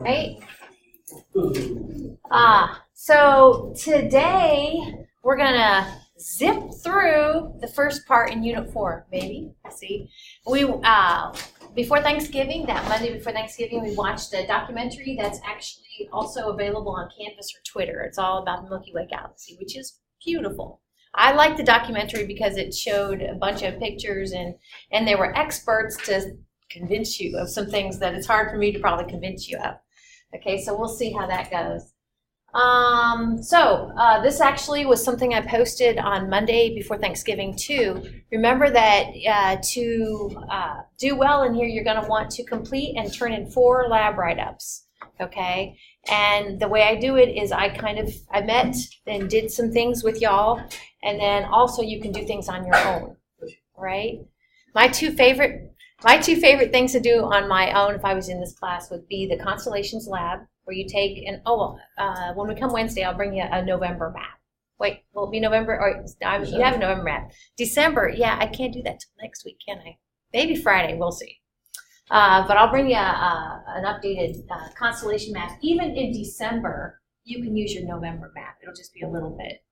right? So today we're gonna zip through the first part in Unit 4, maybe. See, we before Thanksgiving, that Monday before Thanksgiving, we watched a documentary that's actually also available on Canvas or Twitter. It's all about the Milky Way galaxy, which is beautiful. I like the documentary because it showed a bunch of pictures and there were experts to convince you of some things that it's hard for me to probably convince you of. Okay, so we'll see how that goes. This actually was something I posted on Monday before Thanksgiving too. Remember that to do well in here, you're going to want to complete and turn in 4 lab write-ups. Okay, and the way I do it is I met and did some things with y'all, and then also you can do things on your own, right? My two favorite things to do on my own if I was in this class would be the Constellations Lab, where you take when we come Wednesday, I'll bring you a November map. Wait, will it be November? Or you have a November map. December, yeah, I can't do that till next week, can I? Maybe Friday, we'll see. But I'll bring you an updated constellation map. Even in December, you can use your November map. It'll just be a little bit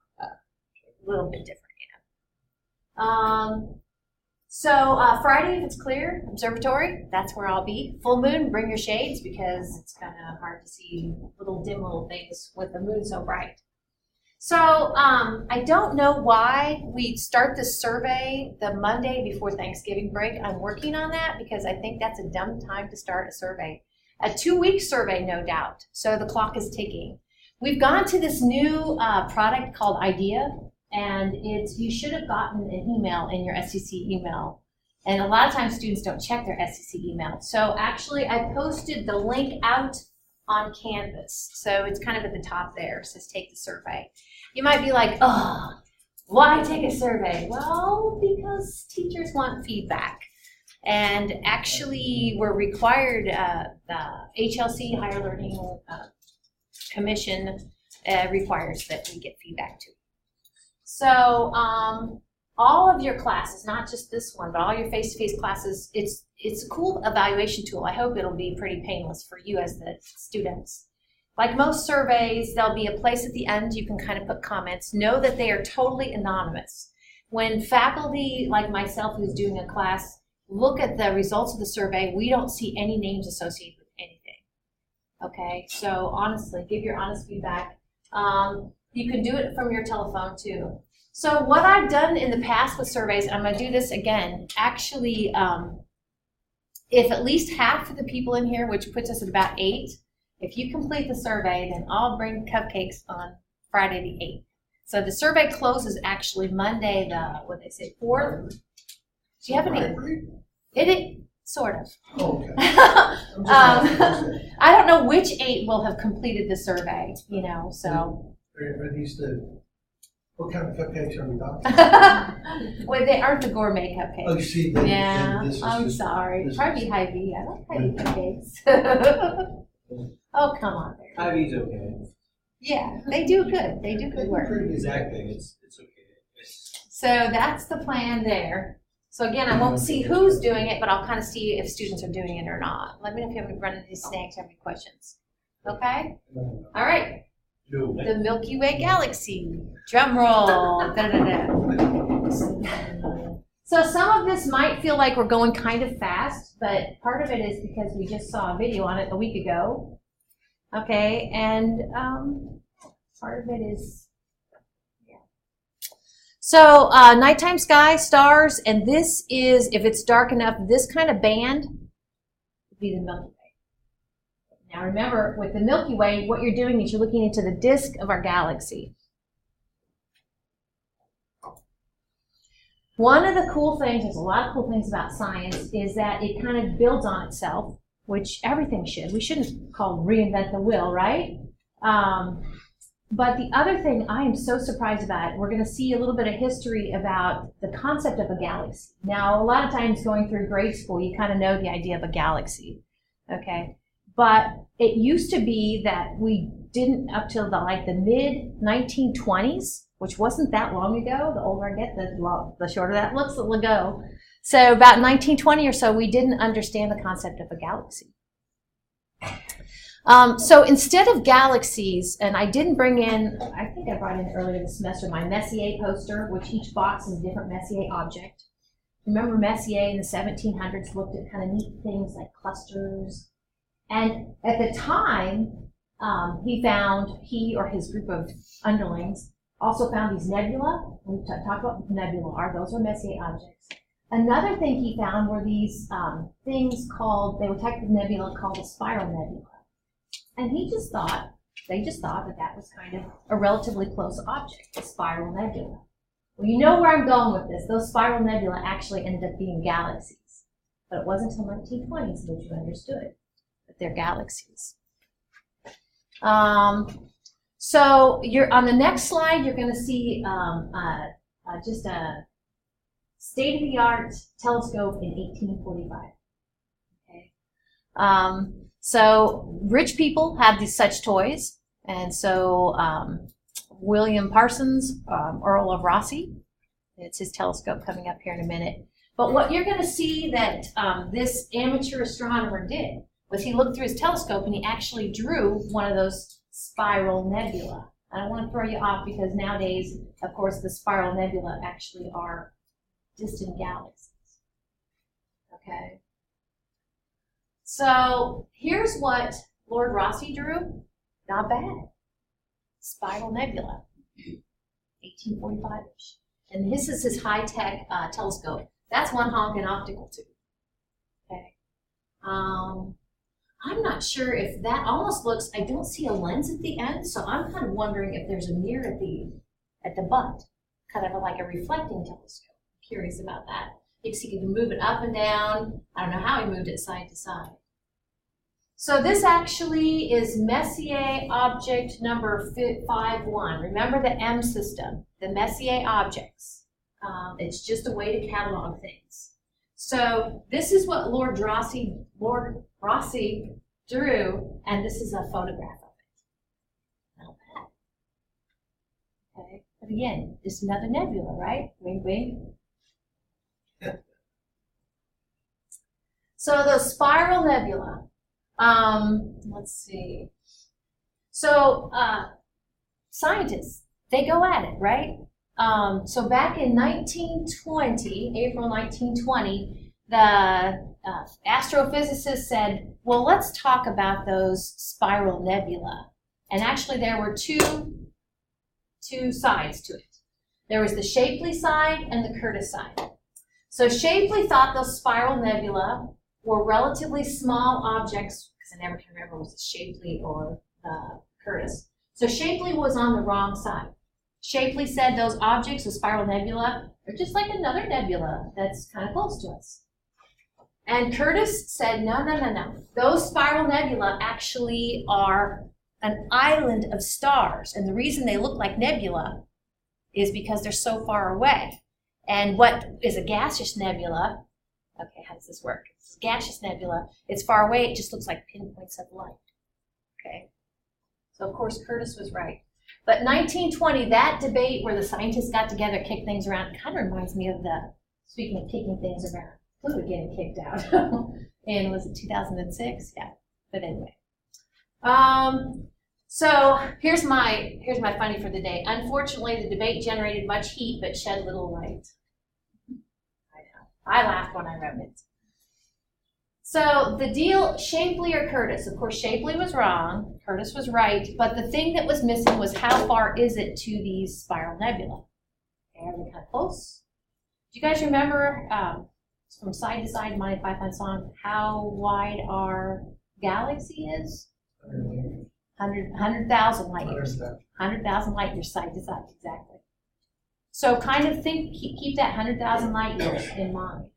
different, Friday, if it's clear, observatory, that's where I'll be. Full moon, bring your shades because it's kind of hard to see dim little things with the moon so bright. So I don't know why we start this survey the Monday before Thanksgiving break. I'm working on that because I think that's a dumb time to start a survey. A 2-week survey, no doubt. So the clock is ticking. We've gone to this new product called IDEA, and you should have gotten an email in your SEC email. And a lot of times students don't check their SEC email. So actually I posted the link out on Canvas. So it's kind of at the top there. It says take the survey. You might be like, oh, why take a survey? Well, because teachers want feedback. And actually we're required, the HLC, Higher Learning Commission, requires that we get feedback too. So all of your classes, not just this one, but all your face-to-face classes, it's a cool evaluation tool. I hope it'll be pretty painless for you as the students. Like most surveys, there'll be a place at the end you can kind of put comments. Know that they are totally anonymous. When faculty like myself who's doing a class look at the results of the survey, we don't see any names associated with anything. Okay, so honestly, give your honest feedback. You can do it from your telephone too. So what I've done in the past with surveys, and I'm going to do this again, actually, if at least half of the people in here, which puts us at about 8, if you complete the survey, then I'll bring cupcakes on Friday the 8th. So the survey closes actually Monday the, 4th? Do you have any? It sort of. Oh, okay. I don't know which 8 will have completed the survey, so. Are these what kind of cupcakes are we talking? Well, they aren't the gourmet cupcakes. Oh, you see, yeah, I'm sorry. Probably Hy-Vee. I like Hy-Vee cupcakes. Oh, come on. Hy-Vee's okay. Yeah, they do good. They do good work. Exactly. It's okay. So that's the plan there. So again, I won't see who's doing it, but I'll kind of see if students are doing it or not. Let me know if you have any run into these snakes or have any questions. Okay? All right. The Milky Way galaxy. Drum roll. Da, da, da. So some of this might feel like we're going kind of fast, but part of it is because we just saw a video on it a week ago. Okay, and part of it is, yeah. So nighttime sky, stars, and this is, if it's dark enough, this kind of band would be the Milky Way. Now remember, with the Milky Way, what you're doing is you're looking into the disk of our galaxy. One of the cool things, there's a lot of cool things about science, is that it kind of builds on itself, which everything should. We shouldn't call reinvent the wheel, right? But the other thing I am so surprised about, we're going to see a little bit of history about the concept of a galaxy. Now, a lot of times going through grade school, you kind of know the idea of a galaxy, okay? But it used to be that we didn't, up till the mid-1920s, which wasn't that long ago. The older I get, the shorter that looks ago. So about 1920 or so, we didn't understand the concept of a galaxy. So instead of galaxies, and I didn't bring in, I think I brought in earlier this semester, my Messier poster, which each box is a different Messier object. Remember Messier in the 1700s looked at kind of neat things like clusters. And at the time, he or his group of underlings also found these nebula. We talked about what nebula those are Messier objects. Another thing he found were these things called, they were type of nebula called a spiral nebula. And they just thought that was kind of a relatively close object, a spiral nebula. Well, you know where I'm going with this. Those spiral nebula actually ended up being galaxies. But it wasn't until 1920s that you understood that they're galaxies. So you're on the next slide, you're going to see just a state-of-the-art telescope in 1845. Okay. So rich people had these such toys, and so William Parsons, Earl of Rosse, it's his telescope coming up here in a minute. But what you're going to see that this amateur astronomer did was he looked through his telescope and he actually drew one of those spiral nebula. I don't want to throw you off because nowadays, of course, the spiral nebula actually are distant galaxies. Okay. So here's what Lord Rosse drew. Not bad. Spiral nebula, 1845-ish. And this is his high-tech telescope. That's one honking optical tube. Okay. I'm not sure if that almost looks, I don't see a lens at the end, so I'm kind of wondering if there's a mirror at the butt, kind of like a reflecting telescope. I'm curious about that. You can see you can move it up and down. I don't know how he moved it side to side. So this actually is Messier object number 51. Remember the M system, the Messier objects. It's just a way to catalog things. So this is what Lord Rosse drew, and this is a photograph of it. Not bad. Okay, but again, just another nebula, right? Wink, wink. So the spiral nebula. Let's see. So scientists, they go at it, right? So back in 1920, April 1920, the astrophysicists said, well, let's talk about those spiral nebula. And actually there were two sides to it. There was the Shapley side and the Curtis side. So Shapley thought those spiral nebula were relatively small objects, because I never can remember was it Shapley or Curtis. So Shapley was on the wrong side. Shapley said those objects, the spiral nebula, are just like another nebula that's kind of close to us. And Curtis said, no. Those spiral nebula actually are an island of stars. And the reason they look like nebula is because they're so far away. And what is a gaseous nebula, okay, how does this work? It's a gaseous nebula. It's far away. It just looks like pinpoints of light. Okay. So, of course, Curtis was right. But 1920, that debate where the scientists got together, kicked things around, kind of reminds me of speaking of kicking things around, Pluto getting kicked out. And was it 2006? Yeah. But anyway. So here's my funny for the day. Unfortunately, the debate generated much heat but shed little light. I know. I laughed when I wrote it. So the deal, Shapley or Curtis? Of course, Shapley was wrong. Curtis was right. But the thing that was missing was how far is it to these spiral nebula? Okay, are they kind of close? Do you guys remember from Side to Side, Monty Python song, how wide our galaxy is? 100,000 light years. 100,000 light years side to side, exactly. So kind of keep that 100,000 light years in mind.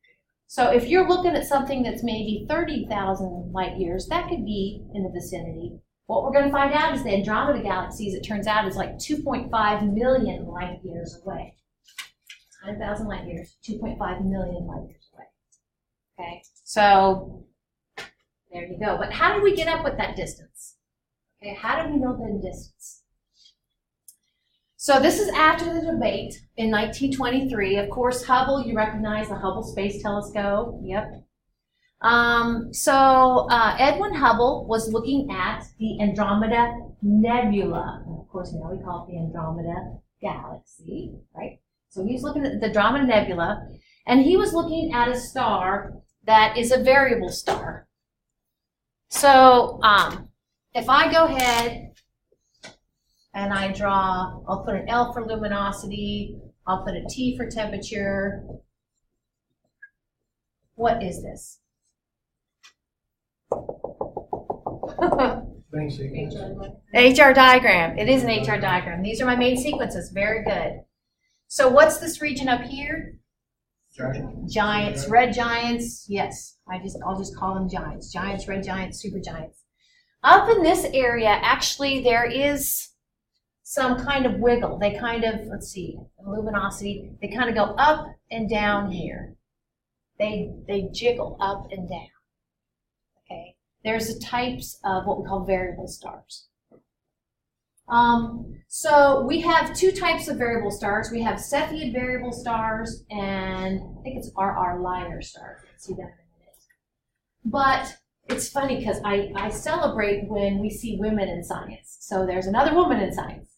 So if you're looking at something that's maybe 30,000 light years, that could be in the vicinity. What we're going to find out is the Andromeda galaxy, as it turns out, is like 2.5 million light years away. 100,000 light years, 2.5 million light years away. Okay, so there you go. But how did we get up with that distance? Okay, how do we know the distance? So this is after the debate in 1923. Of course, Hubble, you recognize the Hubble Space Telescope. Yep. Edwin Hubble was looking at the Andromeda Nebula. And of course, now we call it the Andromeda Galaxy, right? So he was looking at the Andromeda Nebula, and he was looking at a star that is a variable star. So if I go ahead and I draw, I'll put an L for luminosity, I'll put a T for temperature. What is this? Main sequence. HR diagram. It is an HR diagram. These are my main sequences. Very good. So what's this region up here? Giants, red giants. Yes, I'll just call them giants. Giants, red giants, supergiants. Up in this area, actually, there is some kind of wiggle. They kind of, let's see, luminosity. They kind of go up and down here. They jiggle up and down. Okay. There's the types of what we call variable stars. So we have two types of variable stars. We have Cepheid variable stars, and I think it's RR liner stars. Let's see that in a minute. But it's funny because I celebrate when we see women in science. So there's another woman in science.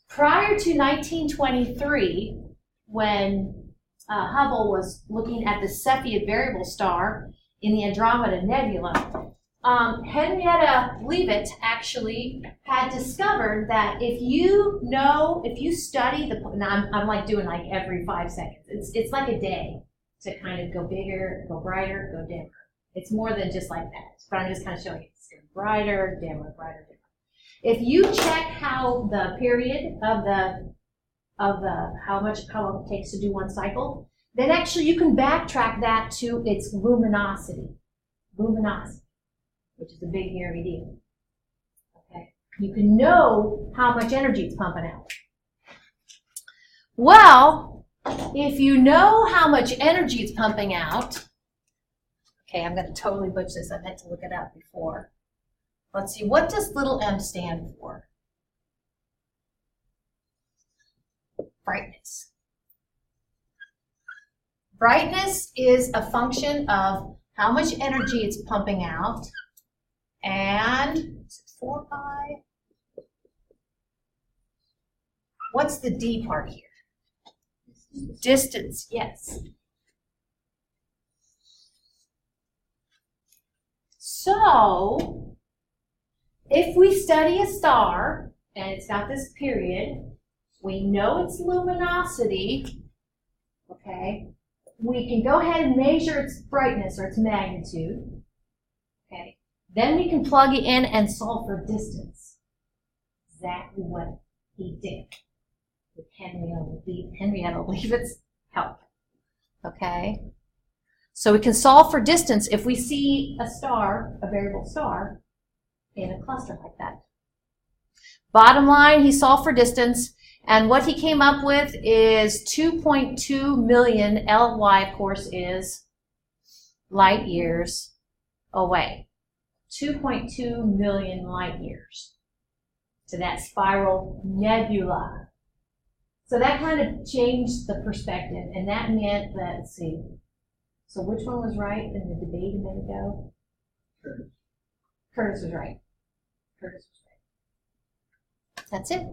Prior to 1923, when Hubble was looking at the Cepheid variable star in the Andromeda Nebula, Henrietta Leavitt actually had discovered that if you study the, and I'm like doing like every 5 seconds, it's like a day to kind of go bigger, go brighter, go dimmer. It's more than just like that, but I'm just kind of showing you. It's brighter, dimmer, brighter, dimmer. If you check how the period of how long it takes to do one cycle, then actually you can backtrack that to its luminosity, which is a big hairy deal. Okay, you can know how much energy it's pumping out. Well, if you know how much energy it's pumping out, okay, I'm going to totally butcher this. I meant to look it up before. Let's see, what does little m stand for? Brightness. Brightness is a function of how much energy it's pumping out, and is it 4 pi? What's the D part here? Distance, yes. So, if we study a star, and it's got this period, we know its luminosity, okay? We can go ahead and measure its brightness or its magnitude, okay? Then we can plug it in and solve for distance. Exactly what he did with Henrietta Leavitt's help, okay? So we can solve for distance if we see a star, a variable star, in a cluster like that. Bottom line, he solved for distance, and what he came up with is 2.2 million, LY of course is light years away. 2.2 million light years to that spiral nebula. So that kind of changed the perspective, and that meant that, let's see, so which one was right in the debate a minute ago? Curtis was right. Curtis was right. That's it.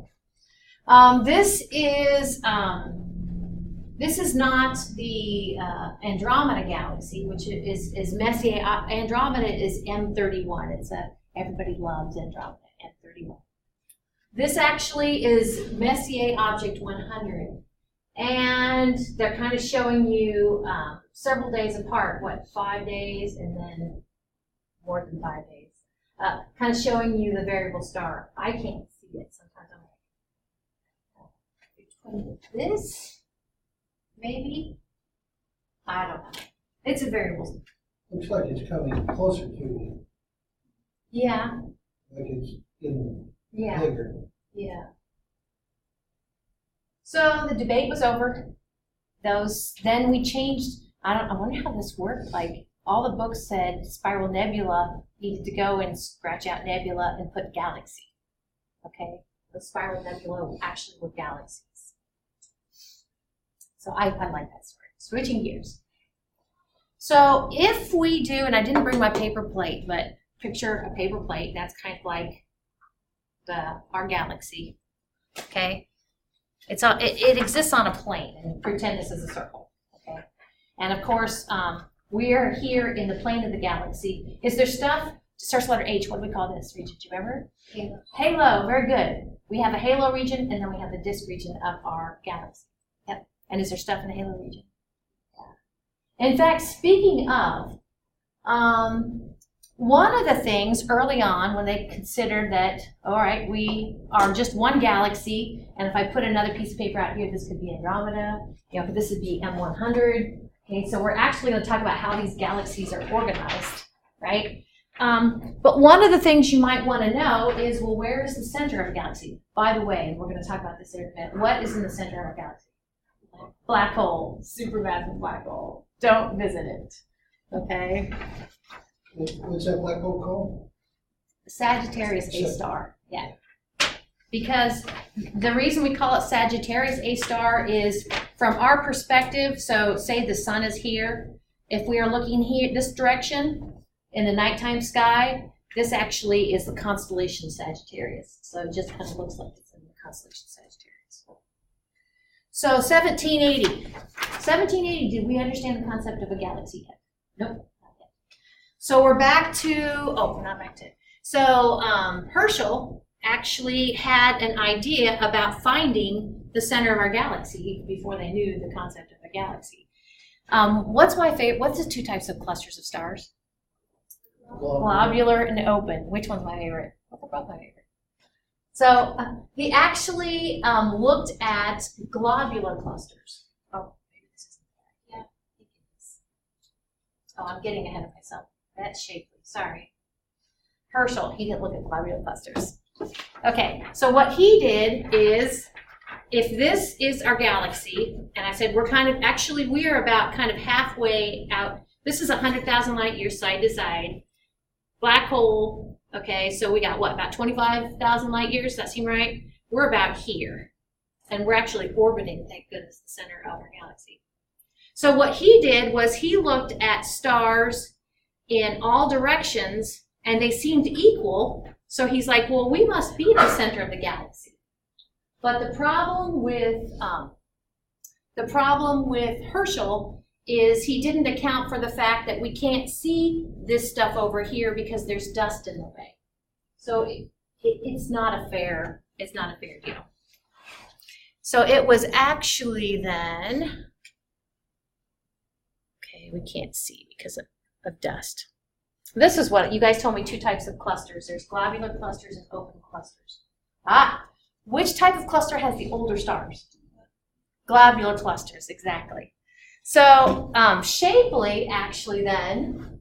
This is not the Andromeda galaxy, which is Messier. Andromeda is M31. It's everybody loves Andromeda, M31. This actually is Messier Object 100, and they're kind of showing you several days apart. What, 5 days, and then more than 5 days. Kind of showing you the variable star. I can't see it. Sometimes I'm like, this, maybe? I don't know. It's a variable. Looks like it's coming closer to you. Yeah. Like it's getting Yeah. bigger. Yeah. So the debate was over. Then we changed. I wonder how this worked. Like, all the books said spiral nebula, needed to go and scratch out nebula and put galaxy. Okay, the spiral nebula actually were galaxies. So I like that story. Switching gears. So if we do, and I didn't bring my paper plate, but picture a paper plate, that's kind of like our galaxy, okay? It exists on a plane, and pretend this is a circle, okay? And of course, we are here in the plane of the galaxy. Is there stuff, starts with letter H, what do we call this region? Do you remember? Halo. Halo, very good. We have a halo region, and then we have the disk region of our galaxy. Yep. And is there stuff in the halo region? Yeah. In fact, speaking of, one of the things early on when they considered that, all right, we are just one galaxy, and if I put another piece of paper out here, this could be Andromeda, this would be M100. Okay, so we're actually going to talk about how these galaxies are organized, right? But one of the things you might want to know is, well, where is the center of a galaxy? By the way, we're going to talk about this in a minute. What is in the center of a galaxy? Black hole, supermassive black hole. Don't visit it, okay? What's that black hole called? Sagittarius A star, yeah. Because the reason we call it Sagittarius A star is from our perspective, so say the sun is here, if we are looking here, this direction in the nighttime sky, this actually is the constellation Sagittarius. So it just kind of looks like it's in the constellation Sagittarius. So 1780, did we understand the concept of a galaxy yet? Nope. So we're back to, we're not back to, so Herschel actually had an idea about finding the center of our galaxy before they knew the concept of a galaxy. What's my favorite, what's the two types of clusters of stars? Globular and open. Which one's my favorite? Both my favorite. So he actually looked at globular clusters. Oh, maybe this isn't there. Yeah, I think it is. Oh, I'm getting ahead of myself. That's Shapley, sorry. Herschel, he didn't look at globular clusters. Okay, so what he did is, if this is our galaxy, and I said we're we are about kind of halfway out. This is 100,000 light years side to side. Black hole, okay, so we got what, about 25,000 light years? Does that seem right? We're about here. And we're actually orbiting, thank goodness, the center of our galaxy. So what he did was he looked at stars in all directions, and they seemed equal. So he's like, well, we must be the center of the galaxy. But the problem with Herschel is he didn't account for the fact that we can't see this stuff over here because there's dust in the way. So it's not a fair deal. So it was actually then, okay, we can't see because of dust. This is what you guys told me, two types of clusters. There's globular clusters and open clusters. Which type of cluster has the older stars? Globular clusters, exactly. So Shapley actually then,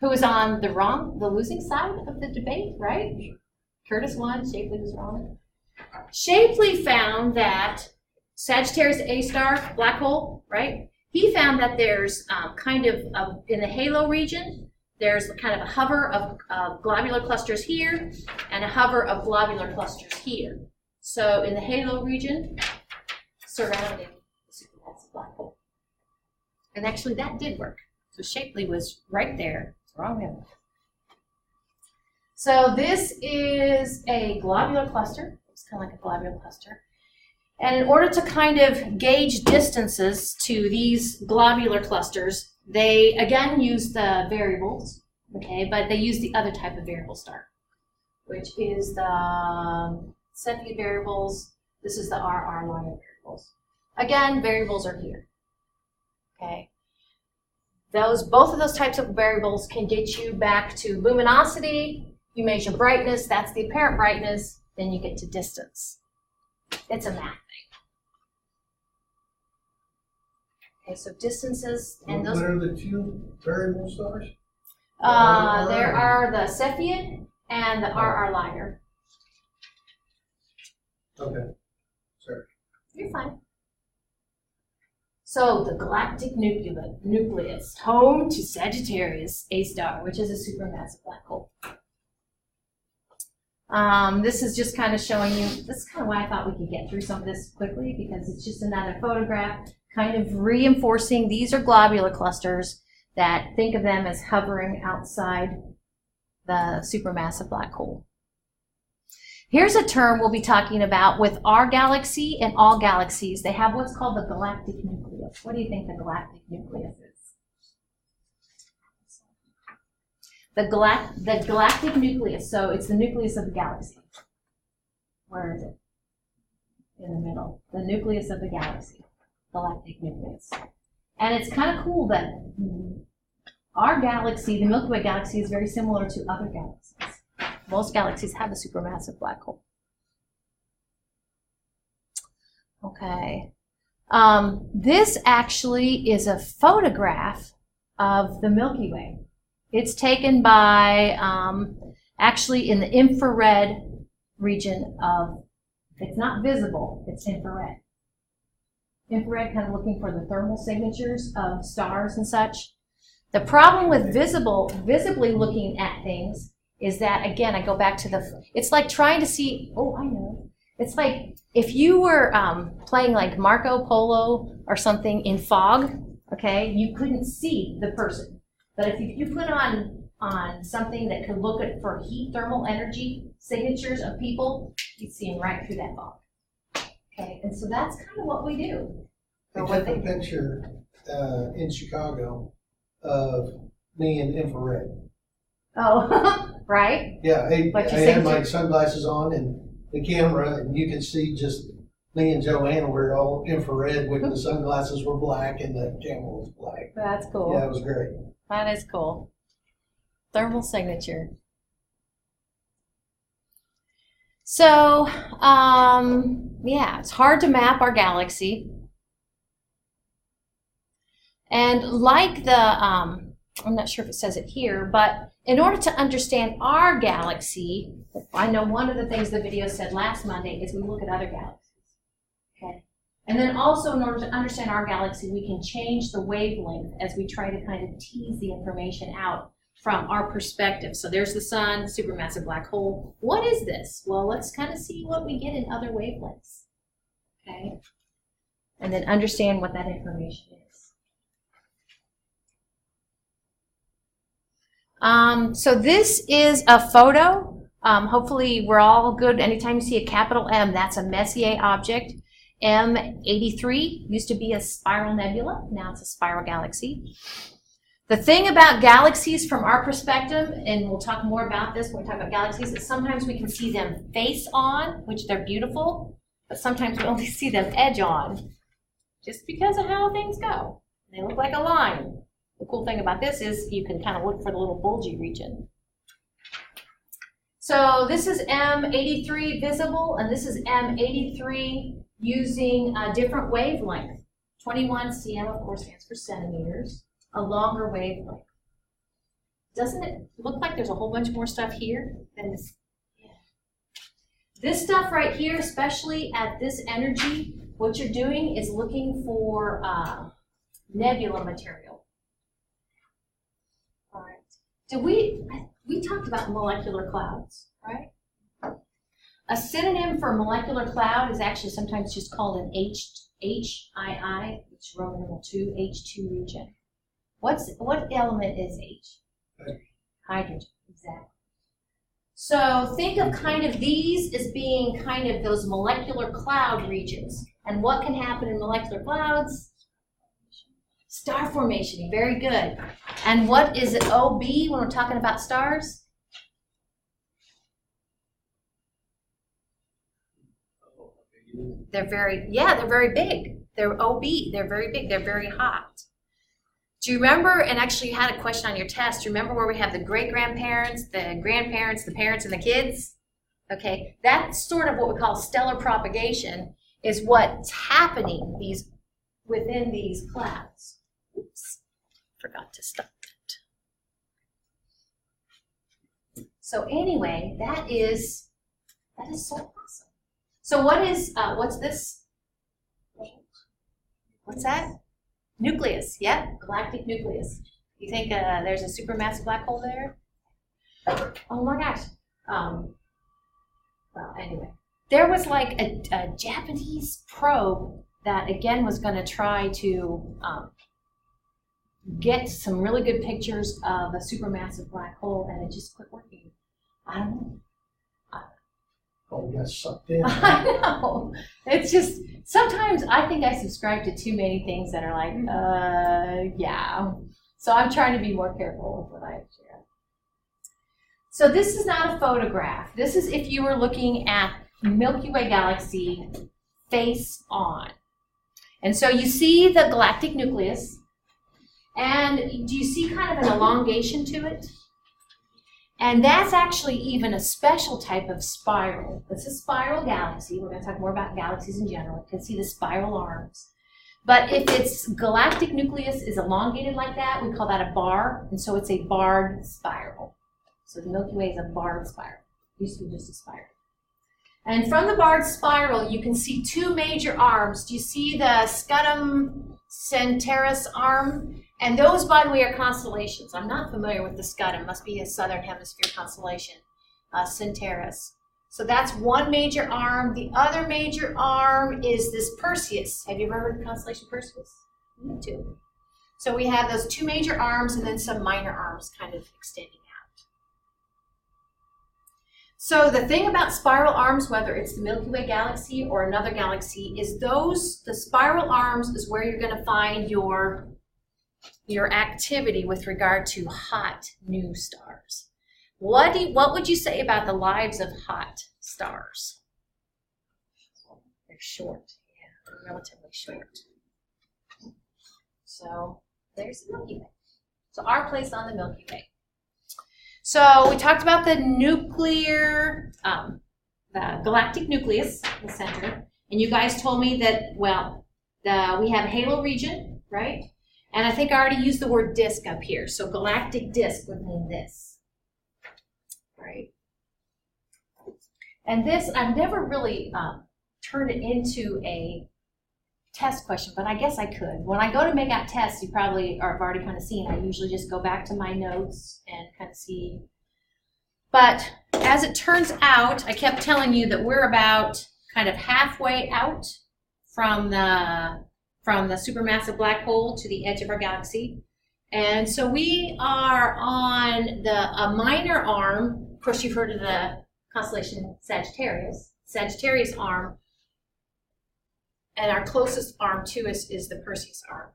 who was on the losing side of the debate, right? Curtis won, Shapley was wrong. Shapley found that Sagittarius A star, black hole, right? He found that there's in the halo region, there's kind of a hover of globular clusters here and a hover of globular clusters here. So in the halo region, surrounding the supermassive black hole. And actually that did work. So Shapley was right there. It's wrong there. So this is a globular cluster. It's kind of like a globular cluster. And in order to kind of gauge distances to these globular clusters, they again use the variables, okay, but they use the other type of variable star, which is the Cepheid variables. This is the RR line of variables. Again, variables are here, okay. Both of those types of variables can get you back to luminosity. You measure brightness, that's the apparent brightness, then you get to distance. It's a math thing. Okay, so distances and those. What are the two variable stars? There are the Cepheid and the RR liner. Okay, sorry. You're fine. So the galactic nucleus, home to Sagittarius A star, which is a supermassive black hole. This is just kind of showing you, this is kind of why I thought we could get through some of this quickly, because it's just another photograph kind of reinforcing these are globular clusters that think of them as hovering outside the supermassive black hole. Here's a term we'll be talking about with our galaxy and all galaxies. They have what's called the galactic nucleus. What do you think the galactic nucleus is? The galactic nucleus, so it's the nucleus of the galaxy. Where is it? In the middle. The nucleus of the galaxy. Galactic nucleus. And it's kind of cool that our galaxy, the Milky Way galaxy, is very similar to other galaxies. Most galaxies have a supermassive black hole. Okay. This actually is a photograph of the Milky Way. It's taken by, actually in the infrared region of, it's not visible, it's infrared. Infrared, kind of looking for the thermal signatures of stars and such. The problem with visibly looking at things is that, again, I go back to it's like trying to see, oh, I know. It's like if you were playing like Marco Polo or something in fog, okay, you couldn't see the person. But if you put on something that could look at for heat thermal energy signatures of people, you'd see them right through that fog. Okay, and so that's kind of what we do. They took a picture in Chicago of me in infrared. Oh, right? Yeah, I had my sunglasses on and the camera, and you could see just me and Joanna were all infrared with the sunglasses were black and the camera was black. That's cool. Yeah, it was great. That is cool. Thermal signature. So, yeah, it's hard to map our galaxy. And like I'm not sure if it says it here, but in order to understand our galaxy, I know one of the things the video said last Monday is we look at other galaxies. Okay. And then also in order to understand our galaxy, we can change the wavelength as we try to kind of tease the information out from our perspective. So there's the sun, supermassive black hole. What is this? Well, let's kind of see what we get in other wavelengths. Okay. And then understand what that information is. So this is a photo. Hopefully we're all good. Anytime you see a capital M, that's a Messier object. M83 used to be a spiral nebula. Now it's a spiral galaxy. The thing about galaxies from our perspective, and we'll talk more about this when we talk about galaxies, is sometimes we can see them face on, which they're beautiful, but sometimes we only see them edge on, just because of how things go. They look like a line. The cool thing about this is you can kind of look for the little bulgy region. So this is M83 visible, and this is M83 using a different wavelength. 21 cm, of course, stands for centimeters, a longer wavelength. Doesn't it look like there's a whole bunch more stuff here than this? Yeah. This stuff right here, especially at this energy, what you're doing is looking for nebula material. All right. We talked about molecular clouds, right? A synonym for molecular cloud is actually sometimes just called an HII, which is Roman numeral 2, H2 region. What element is H? Hydrogen, exactly. So think of kind of these as being kind of those molecular cloud regions. And what can happen in molecular clouds? Star formation, very good. And what is it, OB, when we're talking about stars? They're very big. They're OB, they're very big, they're very hot. Do you remember, and actually you had a question on your test, do you remember where we have the great-grandparents, the grandparents, the parents, and the kids? Okay, that's sort of what we call stellar propagation, is what's happening within these clouds. Oops, forgot to stop it. So anyway, that is so awesome. So what's this? What's that? Nucleus, yep, galactic nucleus. You think there's a supermassive black hole there? Oh my gosh. Well, anyway. There was like a Japanese probe that again was going to try to get some really good pictures of a supermassive black hole, and it just quit working. I don't know. Oh, we got sucked in. I know. It's just, sometimes I think I subscribe to too many things that are like, yeah. So I'm trying to be more careful with what I share. So this is not a photograph. This is if you were looking at Milky Way galaxy face on. And so you see the galactic nucleus, and do you see kind of an elongation to it? And that's actually even a special type of spiral. It's a spiral galaxy. We're going to talk more about galaxies in general. You can see the spiral arms. But if its galactic nucleus is elongated like that, we call that a bar, and so it's a barred spiral. So the Milky Way is a barred spiral. It used to be just a spiral. And from the barred spiral, you can see two major arms. Do you see the Scutum Centaurus arm? And those, by the way, are constellations. I'm not familiar with the Scutum. Must be a southern hemisphere constellation, Centaurus. So that's one major arm. The other major arm is this Perseus. Have you ever heard of the constellation Perseus? Me too. So we have those two major arms and then some minor arms kind of extending out. So the thing about spiral arms, whether it's the Milky Way galaxy or another galaxy, is the spiral arms is where you're going to find your activity with regard to hot new stars. What would you say about the lives of hot stars? They're short, yeah, they're relatively short. So there's the Milky Way. So our place on the Milky Way. So we talked about the nuclear, the galactic nucleus, the center, and you guys told me that, well, we have a halo region, right? And I think I already used the word disk up here. So galactic disk would mean this, right? And this, I've never really turned it into a test question, but I guess I could. When I go to make out tests, you probably have already kind of seen, I usually just go back to my notes and kind of see. But as it turns out, I kept telling you that we're about kind of halfway out from the supermassive black hole to the edge of our galaxy. And so we are on a minor arm. Of course, you've heard of the constellation Sagittarius arm. And our closest arm to us is the Perseus arm.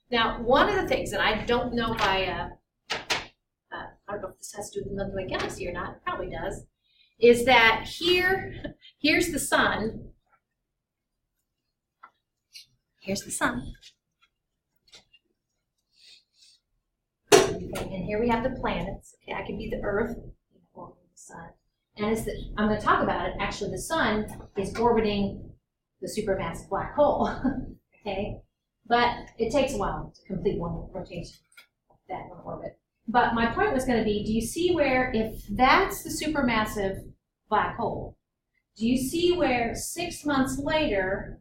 Now, one of the things, and I don't know if I don't know if this has to do with the Milky Way galaxy or not, it probably does, is that here's the sun. Here's the sun. Okay, and here we have the planets. Okay, I could be the Earth, orbiting the sun. And I'm going to talk about it. Actually, the sun is orbiting the supermassive black hole. Okay, but it takes a while to complete one rotation, that one orbit. But my point was going to be, do you see where, if that's the supermassive black hole, do you see where 6 months later,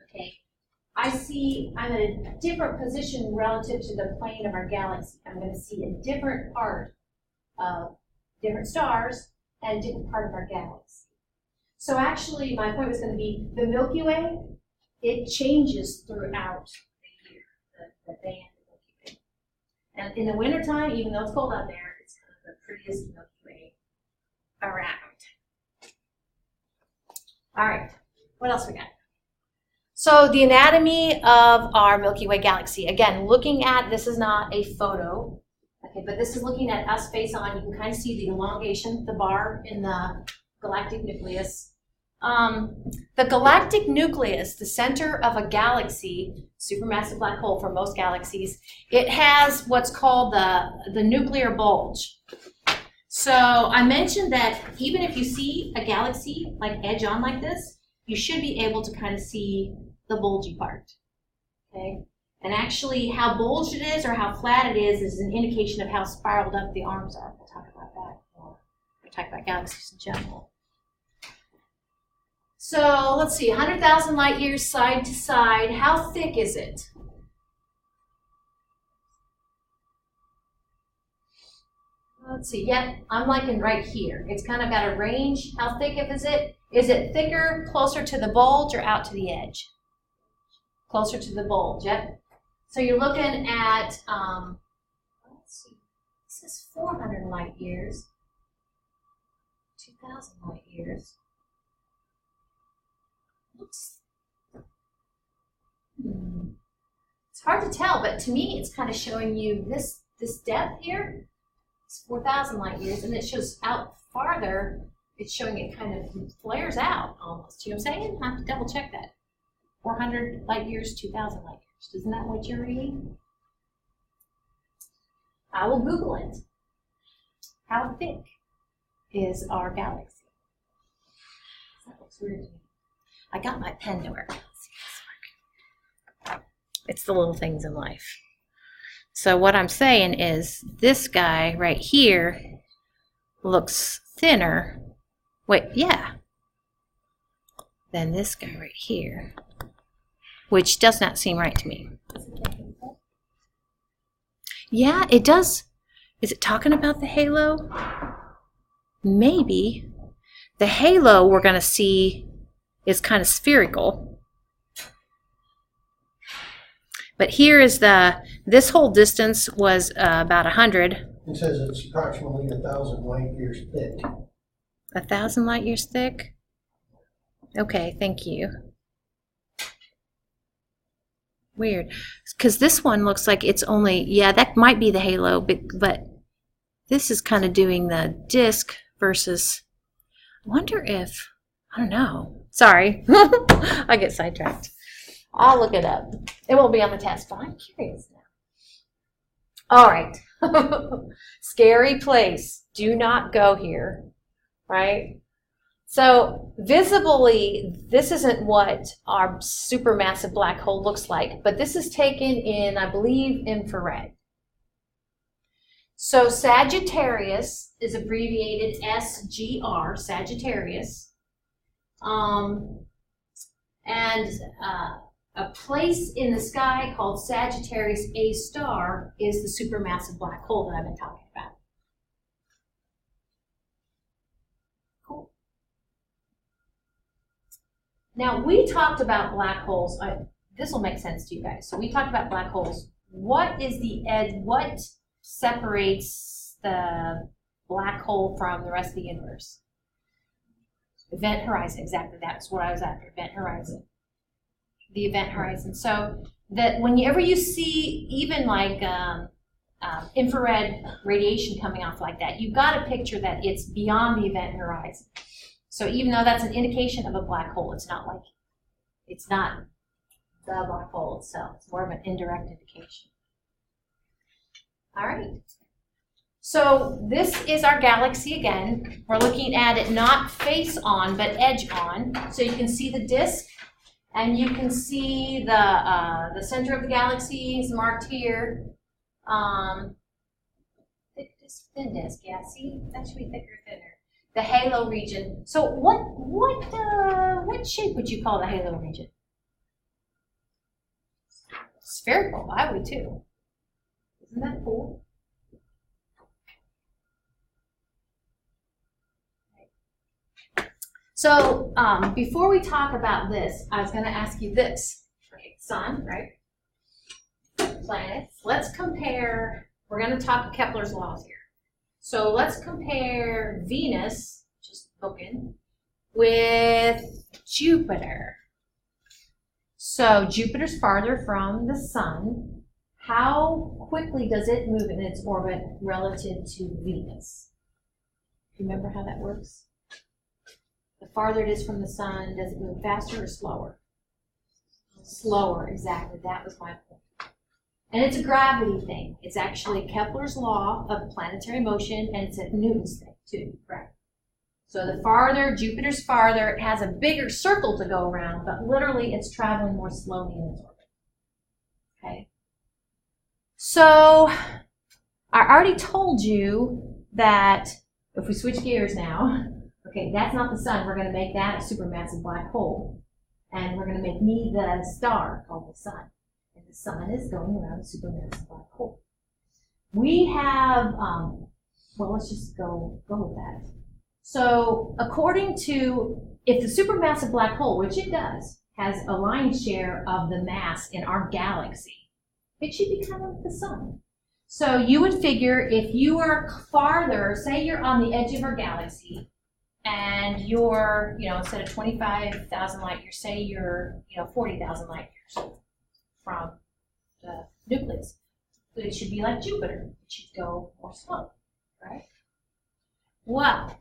okay, I see I'm in a different position relative to the plane of our galaxy. I'm going to see a different part of different stars and a different part of our galaxy. So actually, my point was going to be the Milky Way, it changes throughout the year, the band of Milky Way. And in the wintertime, even though it's cold out there, it's kind of the prettiest Milky Way around. All right, what else we got? So the anatomy of our Milky Way galaxy, again, looking at, this is not a photo, okay, but this is looking at us face on. You can kind of see the elongation, the bar in the galactic nucleus. The galactic nucleus, the center of a galaxy, supermassive black hole for most galaxies, it has what's called the nuclear bulge. So I mentioned that even if you see a galaxy like edge on like this, you should be able to kind of see the bulgy part, okay? And actually how bulged it is or how flat it is an indication of how spiraled up the arms are. We'll talk about that, or we'll talk about galaxies in general. So let's see, 100,000 light years side to side. How thick is it? Let's see, I'm liking right here. It's kind of got a range. How thick is it? Is it thicker, closer to the bulge, or out to the edge? closer to the bulge. Yep. So you're looking at, let's see, this is 400 light years, 2,000 light years. Oops. It's hard to tell, but to me, it's kind of showing you this depth here. It's 4,000 light years, and it shows out farther. It's showing it kind of flares out almost. You know what I'm saying? I have to double check that. 400 light years, 2,000 light years. Isn't that what you're reading? I will Google it. How thick is our galaxy? That looks weird to me. I got my pen to work. Let's see if this works. It's the little things in life. So what I'm saying is this guy right here looks thinner. Wait, yeah. Than this guy right here, which does not seem right to me. Yeah, it does. Is it talking about the halo? Maybe. The halo we're going to see is kind of spherical. But here is this whole distance was about 100. It says it's approximately 1,000 light years thick. 1,000 light years thick? Okay, thank you. Weird. Because this one looks like it's only, yeah, that might be the halo, but this is kind of doing the disk versus, I wonder if, I don't know. Sorry, I get sidetracked. I'll look it up. It won't be on the test, but I'm curious now. All right. Scary place. Do not go here, right? So visibly, this isn't what our supermassive black hole looks like, but this is taken in, I believe, infrared. So Sagittarius is abbreviated SGR, Sagittarius. A place in the sky called Sagittarius A star is the supermassive black hole that I've been talking about. Cool. Now, we talked about black holes. This will make sense to you guys. So we talked about black holes. What is the edge? What separates the black hole from the rest of the universe? Event horizon, exactly. That's what I was after, event horizon. The event horizon. So that whenever you see even like infrared radiation coming off like that, you've got to picture that it's beyond the event horizon. So even though that's an indication of a black hole, it's not the black hole itself. It's more of an indirect indication. All right. So this is our galaxy again. We're looking at it not face on, but edge on. So you can see the disk, and you can see the center of the galaxy is marked here. Thick disk, thin disk. Yeah, see, that should be thicker, thinner. The halo region. So what shape would you call the halo region? Spherical. I would too. Isn't that cool? So before we talk about this, I was going to ask you this. Okay, sun, right? Planets. Let's compare. We're going to talk Kepler's laws here. So let's compare Venus, just looking, with Jupiter. So Jupiter's farther from the sun. How quickly does it move in its orbit relative to Venus? Do you remember how that works? The farther it is from the sun, does it move faster or slower? Slower, exactly. That was my point. And it's a gravity thing. It's actually Kepler's law of planetary motion, and it's a Newton's thing too, right? So the farther, Jupiter's farther, it has a bigger circle to go around, but literally it's traveling more slowly in its orbit. Okay? So I already told you that if we switch gears now, okay, that's not the sun. We're going to make that a supermassive black hole. And we're going to make me the star called the sun. And the sun is going around a supermassive black hole. We have, well, let's just go with that. So according to, if the supermassive black hole, which it does, has a lion's share of the mass in our galaxy. It should be kind of like the sun. So you would figure if you are farther, say you're on the edge of our galaxy, and you're, instead of 25,000 light years, say you're, 40,000 light years from the nucleus. So it should be like Jupiter. It should go more slow, right? Well,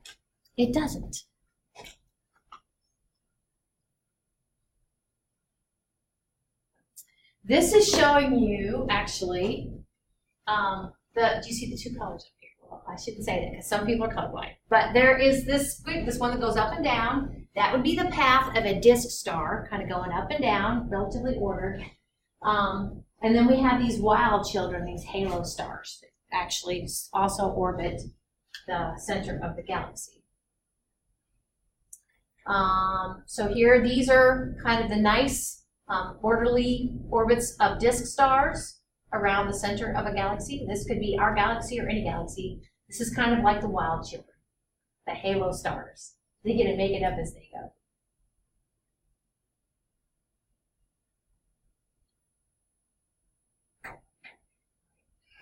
it doesn't. This is showing you, actually, do you see the two colors up here? Well, I shouldn't say that because some people are colorblind. But there is this one that goes up and down. That would be the path of a disk star, kind of going up and down, relatively ordered. And then we have these wild children, these halo stars, that actually also orbit the center of the galaxy. So here, these are kind of the nice orderly orbits of disk stars around the center of a galaxy. This could be our galaxy or any galaxy. This is kind of like the wild children, the halo stars. They get to make it up as they go.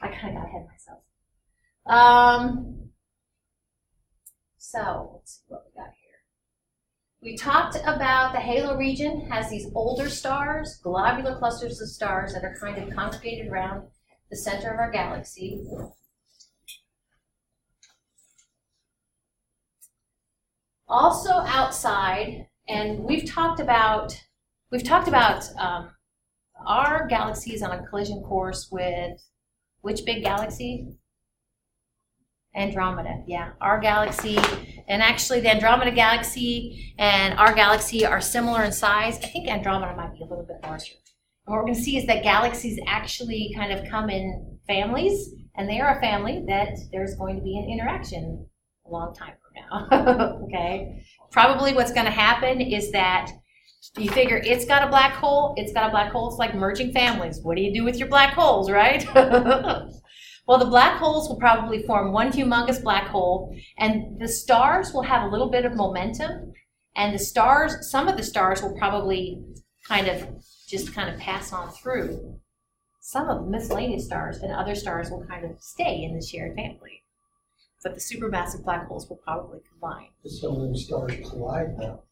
I kind of got ahead of myself. So let's see what we got here. We talked about the halo region has these older stars, globular clusters of stars that are kind of congregated around the center of our galaxy. Also outside, and we've talked about our galaxy is on a collision course with which big galaxy? Andromeda, yeah. Our galaxy, and actually the Andromeda galaxy and our galaxy are similar in size. I think Andromeda might be a little bit larger. And what we're going to see is that galaxies actually kind of come in families, and they are a family that there's going to be an interaction a long time from now, okay? Probably what's going to happen is that you figure it's got a black hole, it's like merging families. What do you do with your black holes, right? Well, the black holes will probably form one humongous black hole, and the stars will have a little bit of momentum, and some of the stars will probably kind of pass on through. Some of the miscellaneous stars and other stars will kind of stay in the shared family. But the supermassive black holes will probably combine. Some of them stars collide now.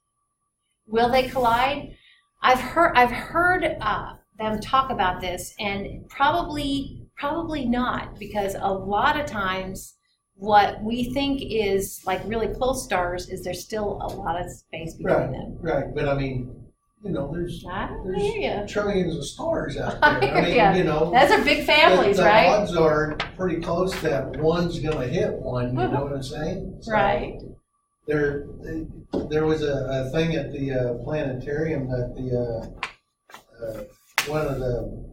Will they collide? I've heard them talk about this, and probably not, because a lot of times what we think is like really close stars is there's still a lot of space between them. Right, but I mean, there's hear trillions of stars out there. I mean, those are big families, the right? odds are pretty close that one's going to hit one. You know what I'm saying? So right. There was a thing at the planetarium that the one of the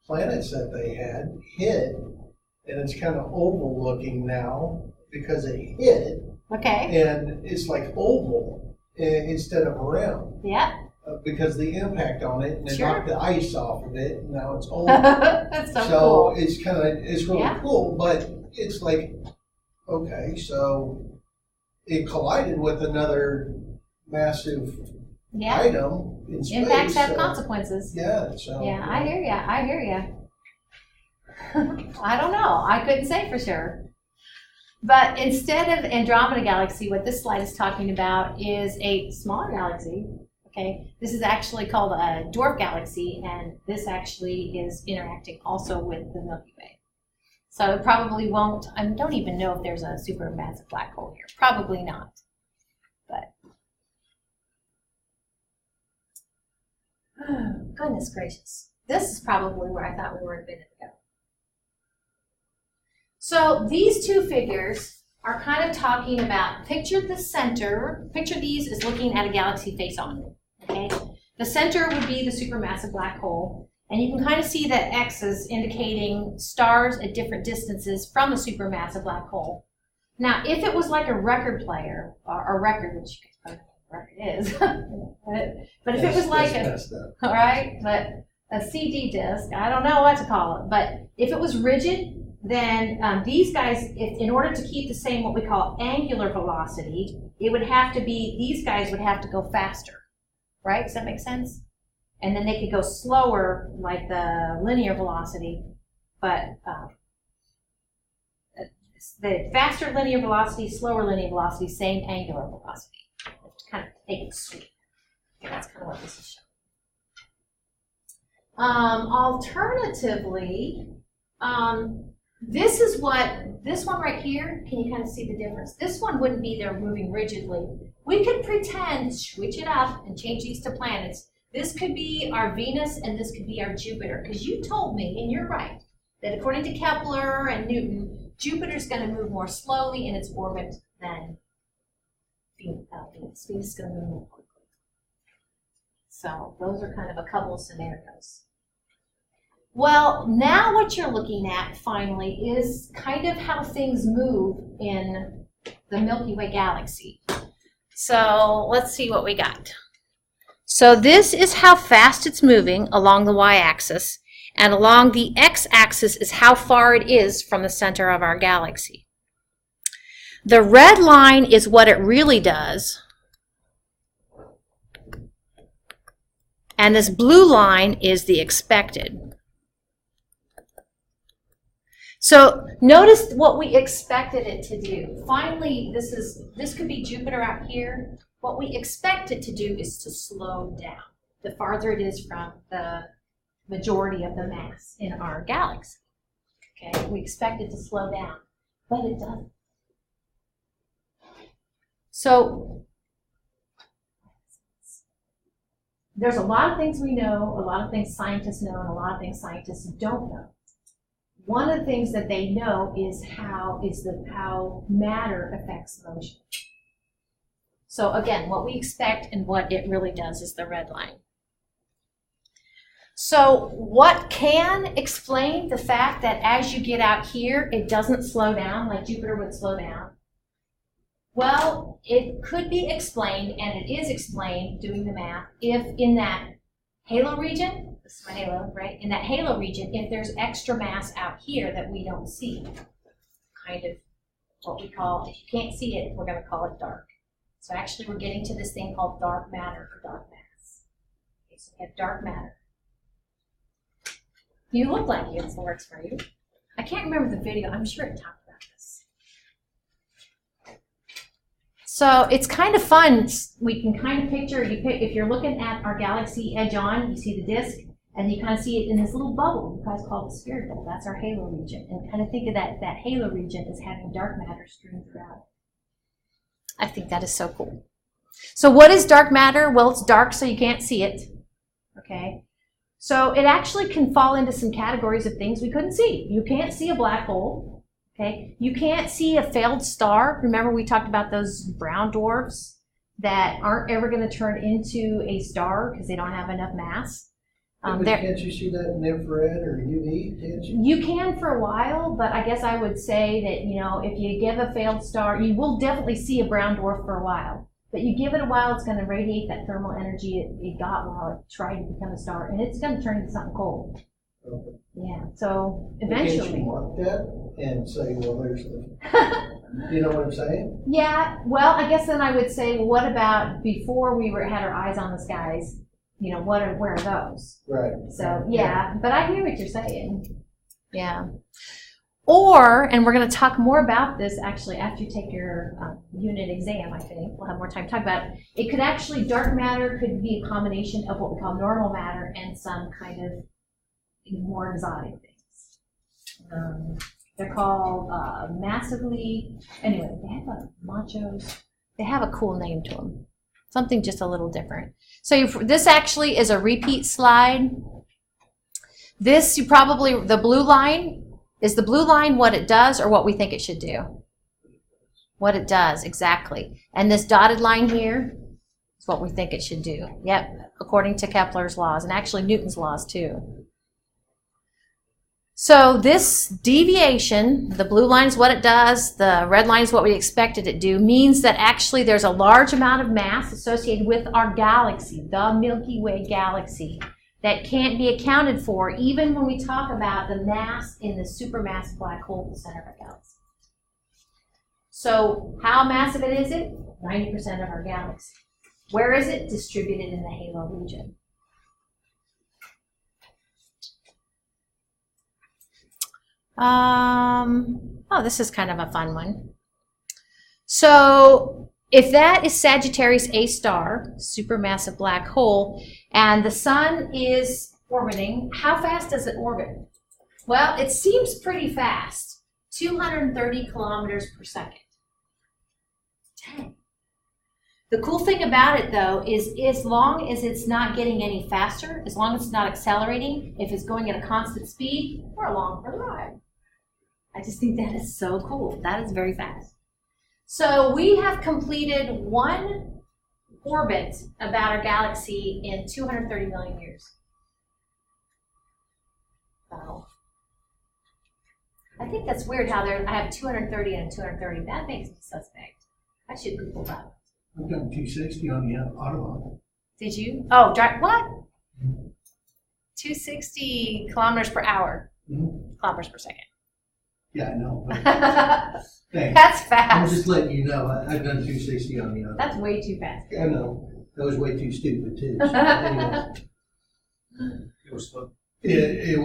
planets that they had hit, and it's kind of oval looking now because it hit. Okay. And it's like oval instead of round. Yeah. Because the impact on it, and it Sure. knocked the ice off of it, and now it's oval. That's so cool. It's really Yeah. cool, but it's like, okay, so it collided with another massive Yeah. item in space. Impacts have consequences. Yeah. So. Yeah, I hear ya. I don't know. I couldn't say for sure. But instead of Andromeda galaxy, what this slide is talking about is a smaller galaxy. Okay, this is actually called a dwarf galaxy, and this actually is interacting also with the Milky Way. So it probably won't. I don't even know if there's a supermassive black hole here. Probably not. But goodness gracious, this is probably where I thought we were a minute ago. So these two figures are kind of talking about, picture the center, picture these as looking at a galaxy face on, okay? The center would be the supermassive black hole, and you can kind of see that X is indicating stars at different distances from the supermassive black hole. Now, if it was like a record player, or a record, which you can probably know what a record is, but if it was like all right, but a CD disc, I don't know what to call it, but if it was rigid, then these guys, in order to keep the same what we call angular velocity, it would have to be, these guys would have to go faster, right? Does that make sense? And then they could go slower, like the linear velocity, but the faster linear velocity, slower linear velocity, same angular velocity. Kind of take it sweet. Okay, that's kind of what this is showing. Alternatively, this is what, this one right here, can you kind of see the difference? This one wouldn't be there moving rigidly. We could pretend, switch it up, and change these to planets. This could be our Venus, and this could be our Jupiter. Because you told me, and you're right, that according to Kepler and Newton, Jupiter's going to move more slowly in its orbit than Venus. Venus is going to move more quickly. So those are kind of a couple of scenarios. Well, now what you're looking at, finally, is kind of how things move in the Milky Way galaxy. So let's see what we got. So this is how fast it's moving along the y-axis, and along the x-axis is how far it is from the center of our galaxy. The red line is what it really does, and this blue line is the expected. So notice what we expected it to do. Finally, this could be Jupiter out here. What we expect it to do is to slow down the farther it is from the majority of the mass in our galaxy. Okay, we expect it to slow down, but it doesn't. So there's a lot of things we know, a lot of things scientists know, and a lot of things scientists don't know. One of the things that they know is how matter affects motion. So again, what we expect and what it really does is the red line. So what can explain the fact that as you get out here, it doesn't slow down like Jupiter would slow down? Well, it could be explained, and it is explained doing the math, if in that halo region, this is my halo, right? In that halo region, if there's extra mass out here that we don't see, kind of what we call, if you can't see it, we're going to call it dark. So actually we're getting to this thing called dark matter or dark mass. Okay, so we have dark matter. You look like it works for you. I can't remember the video. I'm sure it talked about this. So it's kind of fun. We can kind of picture, if you're looking at our galaxy edge on, you see the disk, and you kind of see it in this little bubble, you guys call it spherical. That's our halo region. And kind of think of that halo region as having dark matter strewn throughout. I think that is so cool. So what is dark matter? Well, it's dark so you can't see it. Okay. So it actually can fall into some categories of things we couldn't see. You can't see a black hole. Okay. You can't see a failed star. Remember we talked about those brown dwarfs that aren't ever going to turn into a star because they don't have enough mass. Can't you see that in infrared or UV? Can't you? You can for a while, but I guess I would say that, you know, if you give a failed star, you will definitely see a brown dwarf for a while. But you give it a while, it's going to radiate that thermal energy it got while it tried to become a star, and it's going to turn into something cold. Okay. Yeah, so eventually. Can't you mark that and say, well, there's the... Do you know what I'm saying? Yeah, well, I guess then I would say, well, what about before we had our eyes on the skies? You know, where are those? Right. So, yeah, but I hear what you're saying. Yeah. Or, and we're going to talk more about this actually after you take your unit exam, I think. We'll have more time to talk about it. It could actually, dark matter could be a combination of what we call normal matter and some kind of more exotic things. They're called massively, anyway, they have a machos. They have a cool name to them. Something just a little different. So this actually is a repeat slide. This, the blue line, is the blue line what it does or what we think it should do? What it does, exactly. And this dotted line here is what we think it should do. Yep, according to Kepler's laws, and actually Newton's laws too. So this deviation, the blue line is what it does, the red line is what we expected it to do, means that actually there's a large amount of mass associated with our galaxy, the Milky Way galaxy, that can't be accounted for even when we talk about the mass in the supermassive black hole at the center of our galaxy. So how massive is it? 90% of our galaxy. Where is it? Distributed in the halo region. Oh, this is kind of a fun one. So if that is Sagittarius A star, supermassive black hole, and the sun is orbiting, how fast does it orbit? Well, it seems pretty fast, 230 kilometers per second. Dang. The cool thing about it, though, is as long as it's not getting any faster, as long as it's not accelerating, if it's going at a constant speed, we're along for the ride. I just think that is so cool. That is very fast. So we have completed one orbit about our galaxy in 230 million years. So I think that's weird how I have 230 and 230. That makes me suspect. I should Google that. I've done 260 on the Autobahn. Did you? Oh, what? 260 kilometers per hour. Kilometers per second. Yeah, I know. Thanks. That's fast. I'm just letting you know. I've done 260 on the Autobahn. That's way too fast. I know. That was way too stupid, too. So, anyways. It was fun. It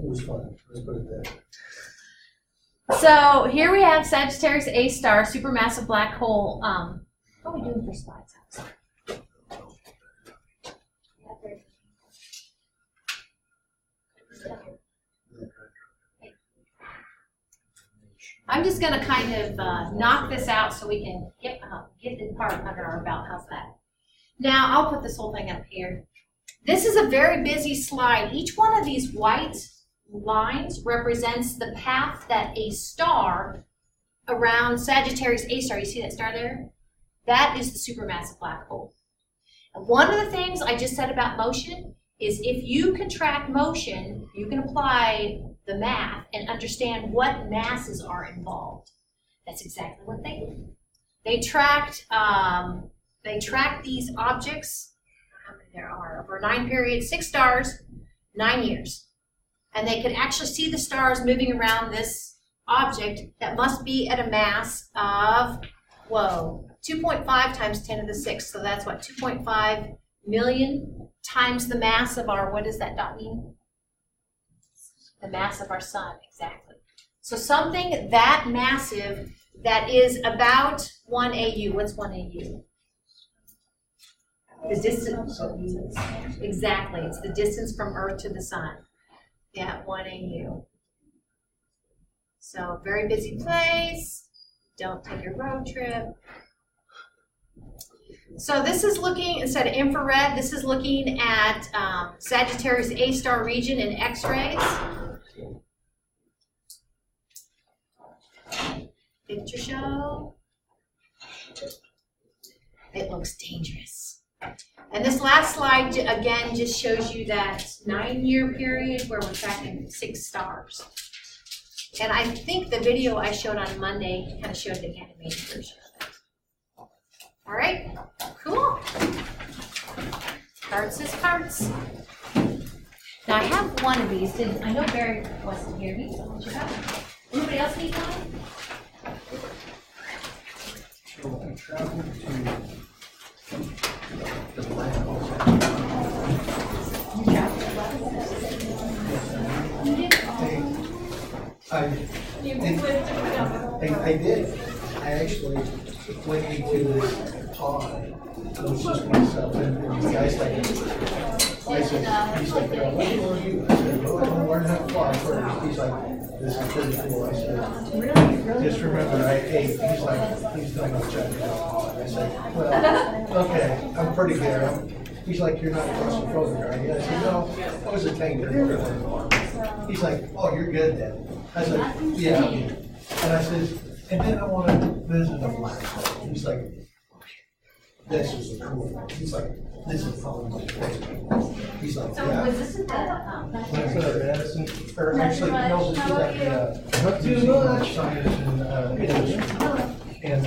was fun. Let's put it there. So here we have Sagittarius A star, supermassive black hole. What are we doing for slides? I'm just going to kind of knock this out so we can get the part under our belt. How's that? Now I'll put this whole thing up here. This is a very busy slide. Each one of these white lines represents the path that a star around Sagittarius A star, you see that star there? That is the supermassive black hole. And one of the things I just said about motion is if you can track motion, you can apply the math and understand what masses are involved. That's exactly what they did. They tracked these objects, how many there are, over a 9 period, 6 stars, 9 years. And they could actually see the stars moving around this object that must be at a mass of, 2.5 times 10 to the 6th. So that's what, 2.5 million times the mass of our, what does that dot mean? The mass of our sun, exactly. So something that massive that is about 1 AU. What's 1 AU? The distance. Exactly. It's the distance from Earth to the sun. Yeah, 1 AU. So very busy place. Don't take a road trip. So this is looking, instead of infrared, this is looking at Sagittarius A star region in X-rays. Picture show. It looks dangerous. And this last slide, again, just shows you that 9-year period where we're tracking 6 stars. And I think the video I showed on Monday kind of showed the animated version of it. All right, cool. Cards is cards. Now I have one of these. I know Barry wasn't here. He's what you have. Anybody else need one? So I traveled to the land. You did? I did. I actually went into this pond. It was just myself and the guy's like, he's like, what do you want to do? I said, well, I want to learn how to fly first. He's like, this is pretty cool. I said, really? Just remember, I ate. He's like, please don't go check it out. I said, well, okay, I'm pretty good. He's like, you're not claustrophobic, are you? I said, no, I was a tanker. He's like, oh, you're good then. I said, yeah. And I said, and then I want to visit a black hole. He's like, this is cool. He's like, this is probably my favorite. He's like, So yeah. was this at That's Madison, or actually, no, this is at the Museum of Science and Industry. And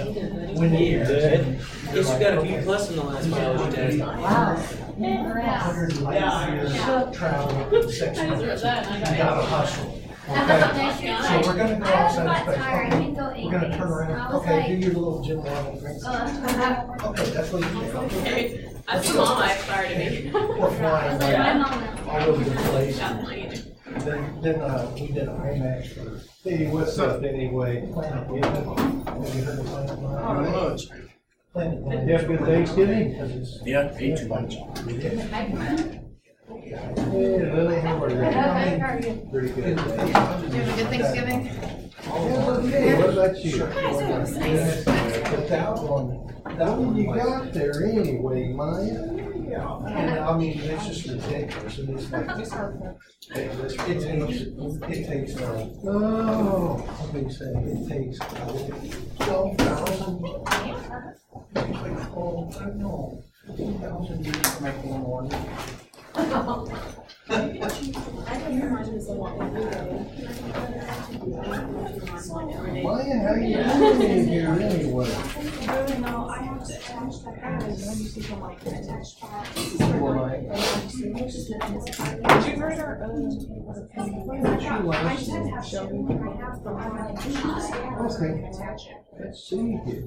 when you Good. Guess you got a B plus in the last biology test. Wow. 100 light years travel section. You gotta hustle. So we're gonna go outside got space. tired. I Okay. didn't go We're gonna turn around. Okay, do your little Jim Waddle drinks. Okay, that's what you do. That's the mom I aspire to be. We're flying My like mom knows. all over the place. Definitely. Then we did IMAX for. Hey, what's up anyway? Planet Given. Have you heard of Planet Not Given? much. Planet Given. You have a good Thanksgiving? Yeah, ate too much. Hey, Lily, how are you? Pretty good. Did you have a good Thanksgiving? Okay, what about you? But that one you got there anyway, Maya. And I mean, it's just ridiculous. And it's like, it takes, what do you say? It takes 12,000. Oh, I know. 2,000 years to make one more. Maya, how you doing in here anyway? No, I have to attach that card and when you see the like attached file. Did you write our I just had to have Shelby when I have the Okay. attach it. Let's see here.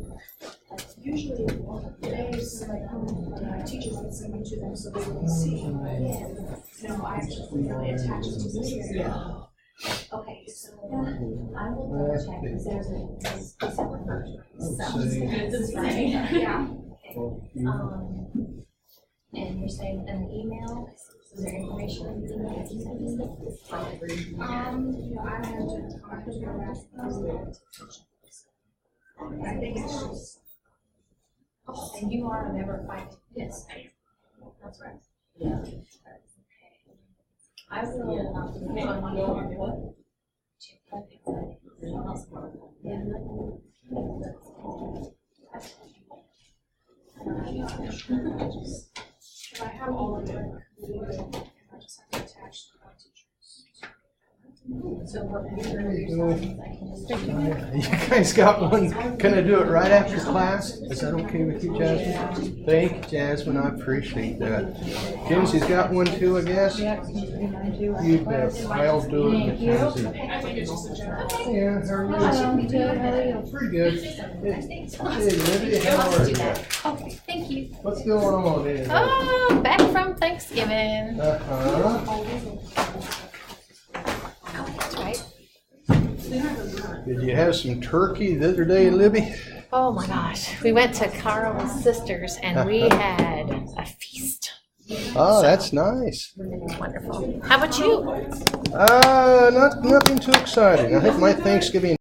Usually there's like teachers would send me to them so they would see. No, I actually really attach it to this. Yeah. Okay, so I will double check because there's a separate version. Let's see. Yeah. And you're saying an email, is there information in the email? I have to talk to your last. I think it's just. Oh, and you are a member of finance? Yes, I am. That's right. Yeah. I will, what? I have all of it. I just have to attach the teachers. So what? There you go. You guys got one. Can I do it right after class? Is that okay with you, Jasmine? Thank you, Jasmine. I appreciate that. Kenzie's got one too, I guess? You bet. I'll do it. Mackenzie. Yeah, how are you? Good. Pretty good. Hey, Libby, how are you? Okay, thank you. What's going on in there? Oh, back from Thanksgiving. Uh-huh. That's right. Did you have some turkey the other day, Libby? Oh my gosh. We went to Carl's sisters and we had a feast. Oh, that's nice. Wonderful. How about you? Nothing too exciting. I think my Thanksgiving